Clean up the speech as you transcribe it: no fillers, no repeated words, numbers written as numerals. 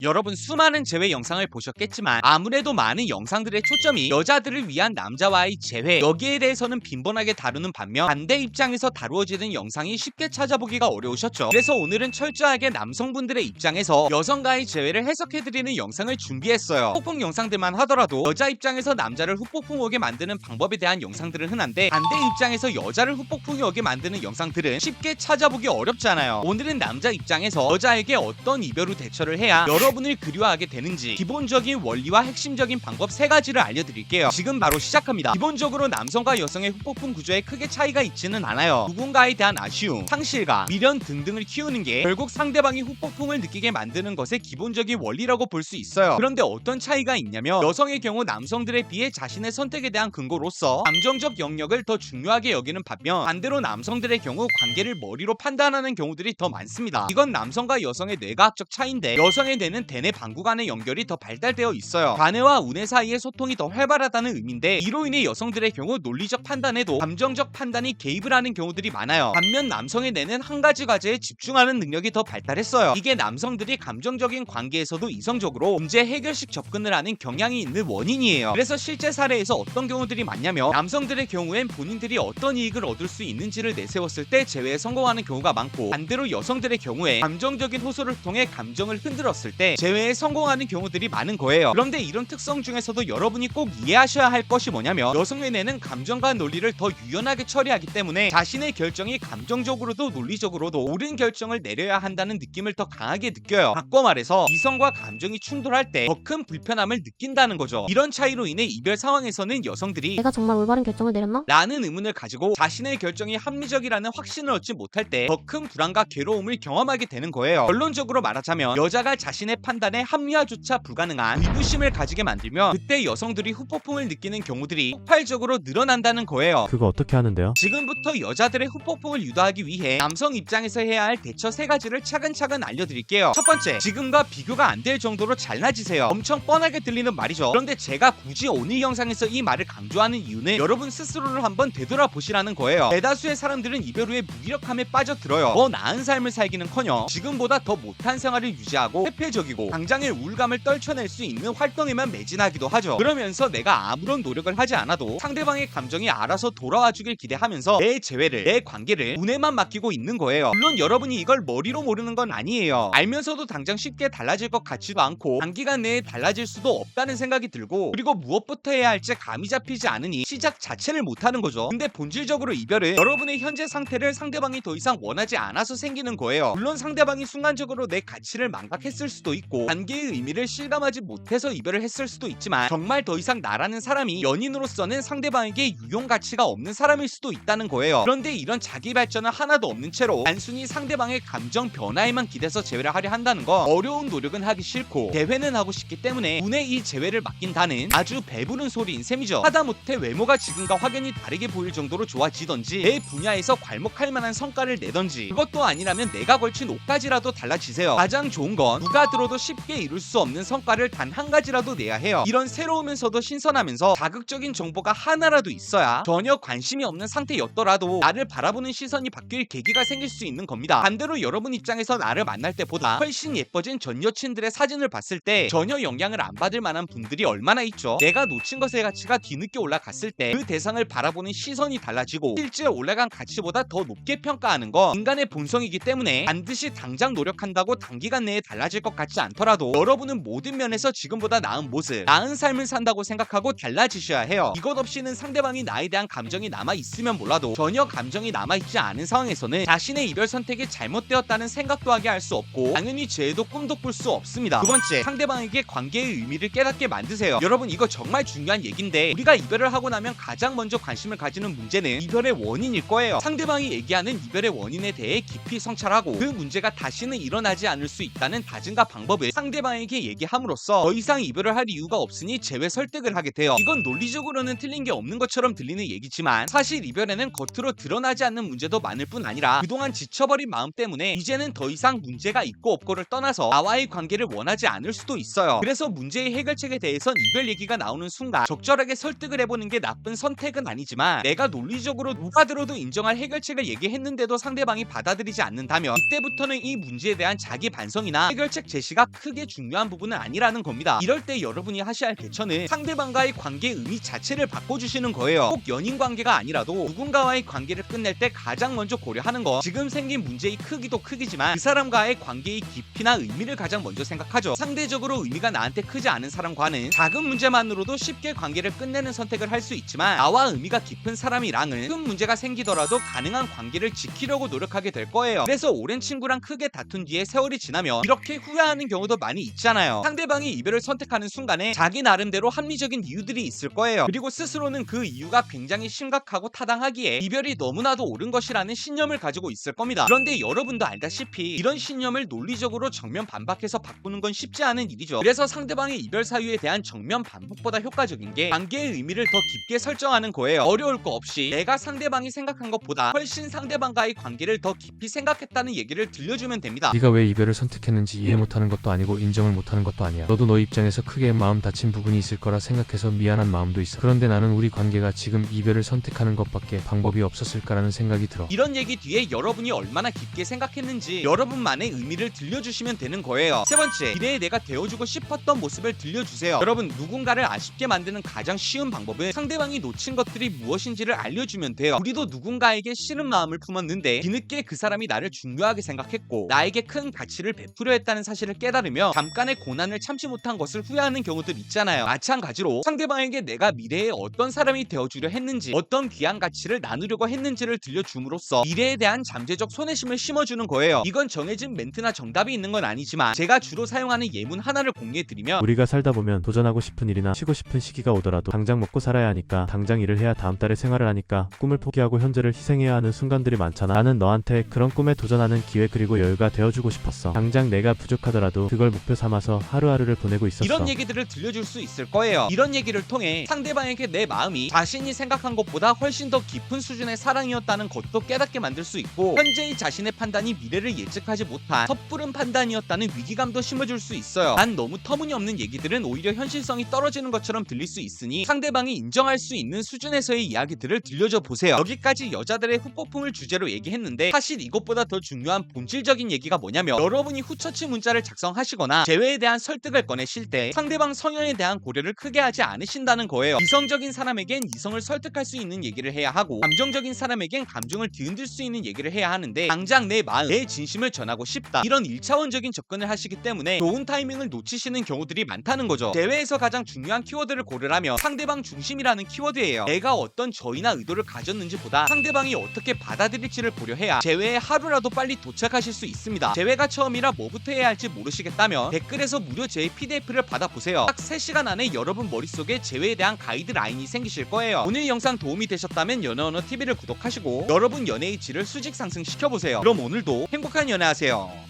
여러분 수많은 재회 영상을 보셨겠지만 아무래도 많은 영상들의 초점이 여자들을 위한 남자와의 재회, 여기에 대해서는 빈번하게 다루는 반면 반대 입장에서 다루어지는 영상이 쉽게 찾아보기가 어려우셨죠. 그래서 오늘은 철저하게 남성분들의 입장에서 여성과의 재회를 해석해드리는 영상을 준비했어요. 후폭풍 영상들만 하더라도 여자 입장에서 남자를 후폭풍 오게 만드는 방법에 대한 영상들은 흔한데 반대 입장에서 여자를 후폭풍이 오게 만드는 영상들은 쉽게 찾아보기 어렵잖아요. 오늘은 남자 입장에서 여자에게 어떤 이별 후 대처를 해야 여러분을 그리워하게 되는지 기본적인 원리와 핵심적인 방법 3가지를 알려드릴게요. 지금 바로 시작합니다. 기본적으로 남성과 여성의 후폭풍 구조에 크게 차이가 있지는 않아요. 누군가에 대한 아쉬움, 상실감, 미련 등등을 키우는 게 결국 상대방이 후폭풍을 느끼게 만드는 것의 기본적인 원리라고 볼 수 있어요. 그런데 어떤 차이가 있냐면 여성의 경우 남성들에 비해 자신의 선택에 대한 근거로서 감정적 영역을 더 중요하게 여기는 반면 반대로 남성들의 경우 관계를 머리로 판단하는 경우들이 더 많습니다. 이건 남성과 여성의 뇌과학적 차이인데 여성의 뇌는 대뇌 방구 간의 연결이 더 발달되어 있어요. 관해와 운해 사이의 소통이 더 활발하다는 의미인데 이로 인해 여성들의 경우 논리적 판단에도 감정적 판단이 개입을 하는 경우들이 많아요. 반면 남성의 뇌는 한 가지 과제에 집중하는 능력이 더 발달했어요. 이게 남성들이 감정적인 관계에서도 이성적으로 문제 해결식 접근을 하는 경향이 있는 원인이에요. 그래서 실제 사례에서 어떤 경우들이 많냐면 남성들의 경우엔 본인들이 어떤 이익을 얻을 수 있는지를 내세웠을 때 재회에 성공하는 경우가 많고 반대로 여성들의 경우에 감정적인 호소를 통해 감정을 흔들었을 때 재회에 성공하는 경우들이 많은 거예요. 그런데 이런 특성 중에서도 여러분이 꼭 이해하셔야 할 것이 뭐냐면 여성의 뇌는 감정과 논리를 더 유연하게 처리하기 때문에 자신의 결정이 감정적으로도 논리적으로도 옳은 결정을 내려야 한다는 느낌을 더 강하게 느껴요. 바꿔 말해서 이성과 감정이 충돌할 때 더 큰 불편함을 느낀다는 거죠. 이런 차이로 인해 이별 상황에서는 여성들이 내가 정말 올바른 결정을 내렸나? 라는 의문을 가지고 자신의 결정이 합리적이라는 확신을 얻지 못할 때 더 큰 불안과 괴로움을 경험하게 되는 거예요. 결론적으로 말하자면 여자가 자신의 판단에 합리화조차 불가능한 의구심을 가지게 만들면 그때 여성들이 후폭풍을 느끼는 경우들이 폭발적으로 늘어난다는 거예요. 그거 어떻게 하는데요? 지금부터 여자들의 후폭풍을 유도하기 위해 남성 입장에서 해야 할 대처 3가지를 차근차근 알려드릴게요. 첫 번째, 지금과 비교가 안 될 정도로 잘나지세요. 엄청 뻔하게 들리는 말이죠. 그런데 제가 굳이 오늘 영상에서 이 말을 강조하는 이유는 여러분 스스로를 한번 되돌아보시라는 거예요. 대다수의 사람들은 이별 후에 무기력함에 빠져들어요. 더 나은 삶을 살기는커녕 지금보다 더 못한 생활을 유지하고 회피적이고 당장의 우울감을 떨쳐낼 수 있는 활동에만 매진하기도 하죠. 그러면서 내가 아무런 노력을 하지 않아도 상대방의 감정이 알아서 돌아와 주길 기대하면서 내 재회를, 내 관계를 운에만 맡기고 있는 거예요. 물론 여러분이 이걸 머리로 모르는 건 아니에요. 알면서도 당장 쉽게 달라질 것 같지도 않고 단기간 내에 달라질 수도 없다는 생각이 들고 그리고 무엇부터 해야 할지 감이 잡히지 않으니 시작 자체를 못하는 거죠. 근데 본질적으로 이별은 여러분의 현재 상태를 상대방이 더 이상 원하지 않아서 생기는 거예요. 물론 상대방이 순간적으로 내 가치를 망각했을 수도 있고 관계의 의미를 실감하지 못해서 이별을 했을 수도 있지만 정말 더 이상 나라는 사람이 연인으로서는 상대방에게 유용 가치가 없는 사람일 수도 있다는 거예요. 그런데 이런 자기 발전은 하나도 없는 채로 단순히 상대방의 감정 변화에만 기대서 재회를 하려 한다는 건 어려운 노력은 하기 싫고 대회는 하고 싶기 때문에 운에 이 재회를 맡긴다는 아주 배부른 소리인 셈이죠. 하다못해 외모가 지금과 확연히 다르게 보일 정도로 좋아지던지 내 분야에서 괄목할 만한 성과를 내던지 그것도 아니라면 내가 걸친 옷까지라도 달라지세요. 가장 좋은 건 누가 들어도 쉽게 이룰 수 없는 성과를 단 한 가지라도 내야 해요. 이런 새로우면서도 신선하면서 자극적인 정보가 하나라도 있어야 전혀 관심이 없는 상태였더라도 나를 바라보는 시선이 바뀔 계기가 생길 수 있는 겁니다. 반대로 여러분 입장에서 나를 만날 때보다 훨씬 예뻐진 전 여친들의 사진을 봤을 때 전혀 영향을 안 받을 만한 분들이 얼마나 있죠. 내가 놓친 것의 가치가 뒤늦게 올라갔을 때 그 대상을 바라보는 시선이 달라지고 실제 올라간 가치보다 더 높게 평가하는 건 인간의 본성이기 때문에 반드시 당장 노력한다고 단기간 내에 달라질 것 같지 않더라도 여러분은 모든 면에서 지금보다 나은 모습, 나은 삶을 산다고 생각하고 달라지셔야 해요. 이것 없이는 상대방이 나에 대한 감정이 남아있으면 몰라도 전혀 감정이 남아있지 않은 상황에서는 자신의 이별 선택이 잘못되었다는 생각도 하게 할 수 없고 당연히 죄도 꿈도 꿀 수 없습니다. 두 번째, 상대방에게 관계의 의미를 깨닫게 만드세요. 여러분 이거 정말 중요한 얘기인데 우리가 이별을 하고 나면 가장 먼저 관심을 가지는 문제는 이별의 원인일 거예요. 상대방이 얘기하는 이별의 원인에 대해 깊이 성찰하고 그 문제가 다시는 일어나지 않을 수 있다는 다짐과 방법을 상대방에게 얘기함으로써 더 이상 이별을 할 이유가 없으니 재회 설득을 하게 돼요. 이건 논리적으로는 틀린 게 없는 것처럼 들리는 얘기지만 사실 이별에는 겉으로 드러나지 않는 문제도 많을 뿐 아니라 그동안 지쳐버린 마음 때문에 이제는 더 이상 문제가 있고 없고를 떠나서 나와의 관계를 원하지 않을 수도 있어요. 그래서 문제의 해결책에 대해선 이별 얘기가 나오는 순간 적절하게 설득을 해보는 게 나쁜 선택은 아니지만 내가 논리적으로 누가 들어도 인정할 해결책을 얘기했는데도 상대방이 받아들이지 않는다면 이때부터는 이 문제에 대한 자기 반성이나 해결책 제시 가치가 크게 중요한 부분은 아니라는 겁니다. 이럴 때 여러분이 하셔야 할 대처는 상대방과의 관계의 의미 자체를 바꿔주시는 거예요. 꼭 연인 관계가 아니라도 누군가와의 관계를 끝낼 때 가장 먼저 고려하는 거, 지금 생긴 문제의 크기도 크기지만 그 사람과의 관계의 깊이나 의미를 가장 먼저 생각하죠. 상대적으로 의미가 나한테 크지 않은 사람과는 작은 문제만으로도 쉽게 관계를 끝내는 선택을 할 수 있지만, 나와 의미가 깊은 사람이랑은 큰 문제가 생기더라도 가능한 관계를 지키려고 노력하게 될 거예요. 그래서 오랜 친구랑 크게 다툰 뒤에 세월이 지나면 이렇게 후회하는 경우도 많이 있잖아요. 상대방이 이별을 선택하는 순간에 자기 나름대로 합리적인 이유들이 있을 거예요. 그리고 스스로는 그 이유가 굉장히 심각하고 타당하기에 이별이 너무나도 옳은 것이라는 신념을 가지고 있을 겁니다. 그런데 여러분도 알다시피 이런 신념을 논리적으로 정면 반박해서 바꾸는 건 쉽지 않은 일이죠. 그래서 상대방의 이별 사유에 대한 정면 반박보다 효과적인 게 관계의 의미를 더 깊게 설정하는 거예요. 어려울 거 없이 내가 상대방이 생각한 것보다 훨씬 상대방과의 관계를 더 깊이 생각했다는 얘기를 들려주면 됩니다. 네가 왜 이별을 선택했는지 이해 못하는 것도 아니고 인정을 못하는 것도 아니야. 너도 너 입장에서 크게 마음 다친 부분이 있을 거라 생각해서 미안한 마음도 있어. 그런데 나는 우리 관계가 지금 이별을 선택하는 것밖에 방법이 없었을까라는 생각이 들어. 이런 얘기 뒤에 여러분이 얼마나 깊게 생각했는지 여러분만의 의미를 들려주시면 되는 거예요. 세 번째, 미래에 내가 되어주고 싶었던 모습을 들려주세요. 여러분, 누군가를 아쉽게 만드는 가장 쉬운 방법은 상대방이 놓친 것들이 무엇인지를 알려주면 돼요. 우리도 누군가에게 싫은 마음을 품었는데 뒤늦게 그 사람이 나를 중요하게 생각했고 나에게 큰 가치를 베풀려 했다는 사실을 깨달으며 잠깐의 고난을 참지 못한 것을 후회하는 경우들 있잖아요. 마찬가지로 상대방에게 내가 미래에 어떤 사람이 되어주려 했는지, 어떤 귀한 가치를 나누려고 했는지를 들려줌으로써 미래에 대한 잠재적 손해심을 심어주는 거예요. 이건 정해진 멘트나 정답이 있는 건 아니지만 제가 주로 사용하는 예문 하나를 공유해드리면, 우리가 살다 보면 도전하고 싶은 일이나 쉬고 싶은 시기가 오더라도 당장 먹고 살아야 하니까, 당장 일을 해야 다음 달에 생활을 하니까 꿈을 포기하고 현재를 희생해야 하는 순간들이 많잖아. 나는 너한테 그런 꿈에 도전하는 기회 그리고 여유가 되어주고 싶었어. 당장 내가 부족하더라도 그걸 목표 삼아서 하루하루를 보내고 있었어. 이런 얘기들을 들려줄 수 있을 거예요. 이런 얘기를 통해 상대방에게 내 마음이 자신이 생각한 것보다 훨씬 더 깊은 수준의 사랑이었다는 것도 깨닫게 만들 수 있고, 현재의 자신의 판단이 미래를 예측하지 못한 섣부른 판단이었다는 위기감도 심어줄 수 있어요. 난 너무 터무니없는 얘기들은 오히려 현실성이 떨어지는 것처럼 들릴 수 있으니 상대방이 인정할 수 있는 수준에서의 이야기들을 들려줘 보세요. 여기까지 여자들의 후폭풍을 주제로 얘기했는데, 사실 이것보다 더 중요한 본질적인 얘기가 뭐냐면, 여러분이 후처치 문자를 작성하시거나 재회에 대한 설득을 꺼내실 때 상대방 성향에 대한 고려를 크게 하지 않으신다는 거예요. 이성적인 사람에겐 이성을 설득할 수 있는 얘기를 해야 하고, 감정적인 사람에겐 감정을 뒤흔들 수 있는 얘기를 해야 하는데, 당장 내 마음, 내 진심을 전하고 싶다, 이런 1차원적인 접근을 하시기 때문에 좋은 타이밍을 놓치시는 경우들이 많다는 거죠. 대회에서 가장 중요한 키워드를 고르라면 상대방 중심이라는 키워드예요. 내가 어떤 저희나 의도를 가졌는지 보다 상대방이 어떻게 받아들일지를 고려해야 재회에 하루라도 빨리 도착하실 수 있습니다. 재회가 처음이라 뭐부터 해야 할지 모르시겠다면 댓글에서 무료 재회 PDF를 받아보세요. 딱 3시간 안에 여러분 머릿속에 재회에 대한 가이드라인이 생기실 거예요. 오늘 영상 도움이 되셨다면 연애언어TV를 구독하시고 여러분 연애의 질을 수직 상승시켜보세요. 그럼 오늘도 행복한 연애하세요.